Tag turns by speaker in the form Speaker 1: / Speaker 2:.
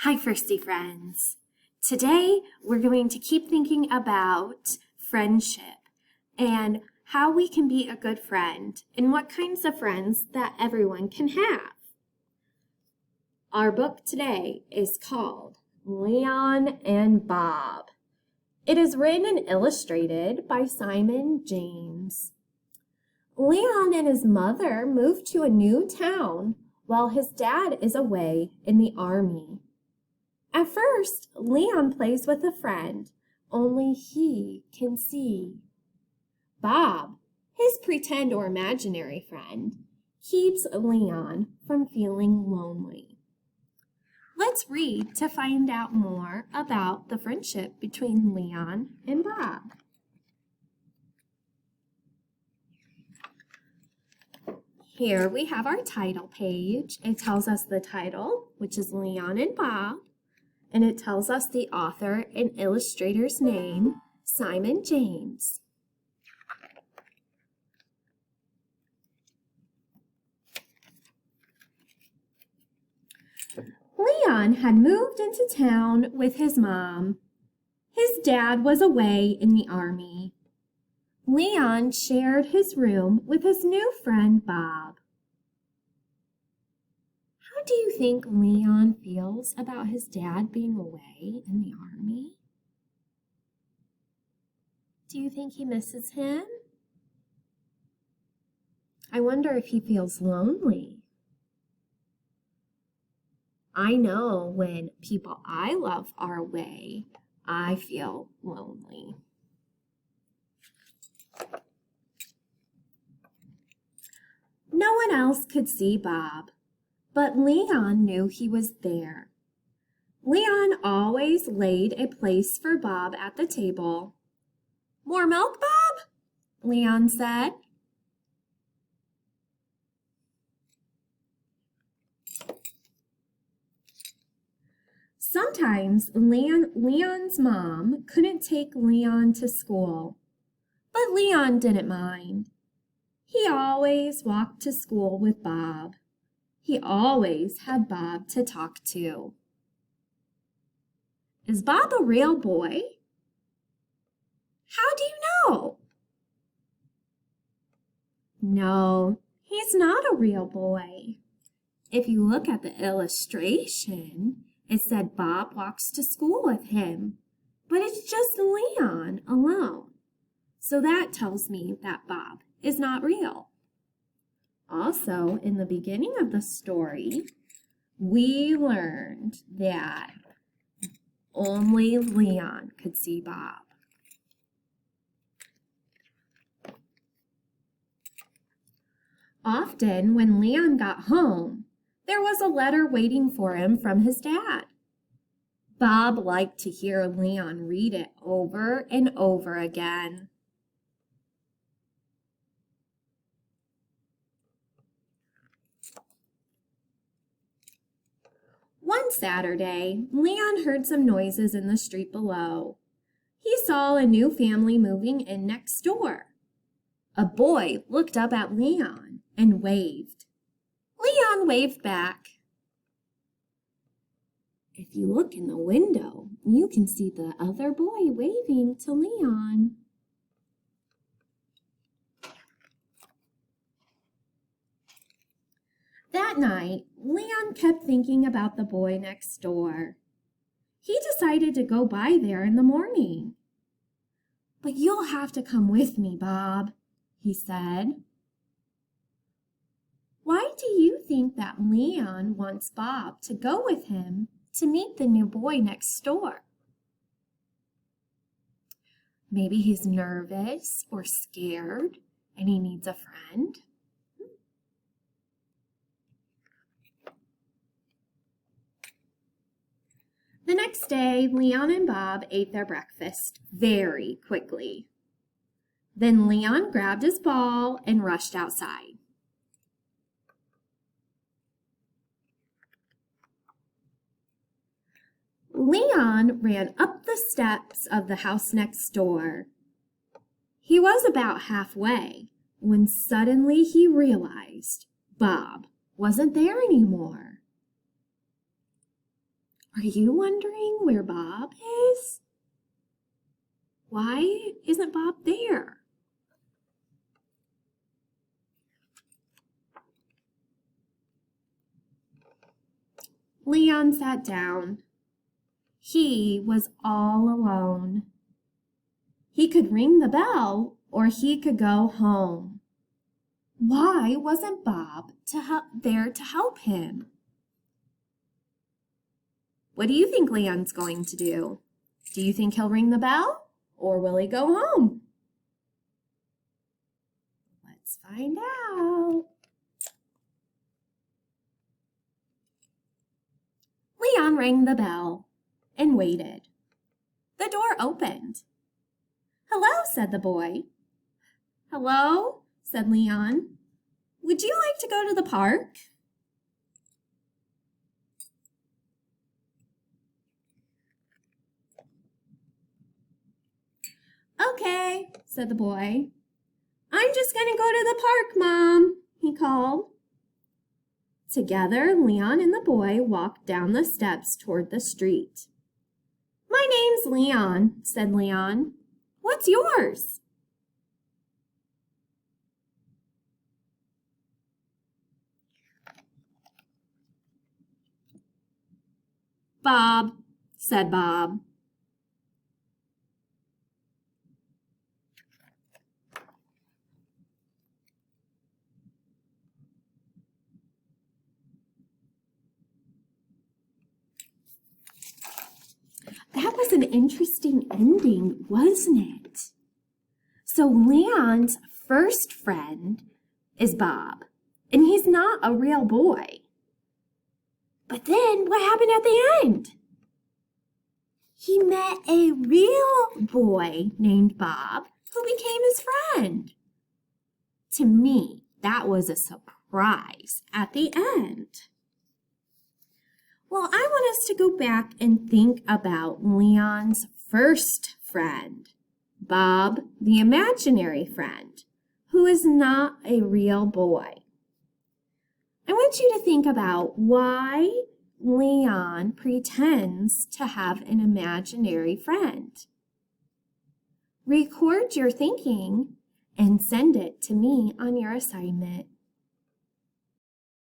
Speaker 1: Hi, Firsty Friends. Today, we're going to keep thinking about friendship and how we can be a good friend and what kinds of friends that everyone can have. Our book today is called Leon and Bob. It is written and illustrated by Simon James. Leon and his mother moved to a new town while his dad is away in the army. At first, Leon plays with a friend only he can see. Bob, his pretend or imaginary friend, keeps Leon from feeling lonely. Let's read to find out more about the friendship between Leon and Bob. Here we have our title page. It tells us the title, which is Leon and Bob. And it tells us the author and illustrator's name, Simon James. Leon had moved into town with his mom. His dad was away in the army. Leon shared his room with his new friend, Bob. How do you think Leon feels about his dad being away in the army? Do you think he misses him? I wonder if he feels lonely. I know when people I love are away, I feel lonely. No one else could see Bob, but Leon knew he was there. Leon always laid a place for Bob at the table. "More milk, Bob?" Leon said. Sometimes Leon's mom couldn't take Leon to school, but Leon didn't mind. He always walked to school with Bob. He always had Bob to talk to. Is Bob a real boy? How do you know? No, he's not a real boy. If you look at the illustration, it said Bob walks to school with him, but it's just Leon alone. So that tells me that Bob is not real. Also, in the beginning of the story, we learned that only Leon could see Bob. Often, when Leon got home, there was a letter waiting for him from his dad. Bob liked to hear Leon read it over and over again. One Saturday, Leon heard some noises in the street below. He saw a new family moving in next door. A boy looked up at Leon and waved. Leon waved back. If you look in the window, you can see the other boy waving to Leon. That night, Leon kept thinking about the boy next door. He decided to go by there in the morning. "But you'll have to come with me, Bob," he said. Why do you think that Leon wants Bob to go with him to meet the new boy next door? Maybe he's nervous or scared and he needs a friend. The next day, Leon and Bob ate their breakfast very quickly. Then Leon grabbed his ball and rushed outside. Leon ran up the steps of the house next door. He was about halfway when suddenly he realized Bob wasn't there anymore. Are you wondering where Bob is? Why isn't Bob there? Leon sat down. He was all alone. He could ring the bell or he could go home. Why wasn't Bob there to help him? What do you think Leon's going to do? Do you think he'll ring the bell or will he go home? Let's find out. Leon rang the bell and waited. The door opened. "Hello," said the boy. "Hello," said Leon. "Would you like to go to the park?" "Okay," said the boy. "I'm just going to go to the park, Mom," he called. Together, Leon and the boy walked down the steps toward the street. "My name's Leon," said Leon. "What's yours?" "Bob," said Bob. That was an interesting ending, wasn't it? So Leon's first friend is Bob, and he's not a real boy. But then what happened at the end? He met a real boy named Bob who became his friend. To me, that was a surprise at the end. Well, I want us to go back and think about Leon's first friend, Bob, the imaginary friend, who is not a real boy. I want you to think about why Leon pretends to have an imaginary friend. Record your thinking and send it to me on your assignment.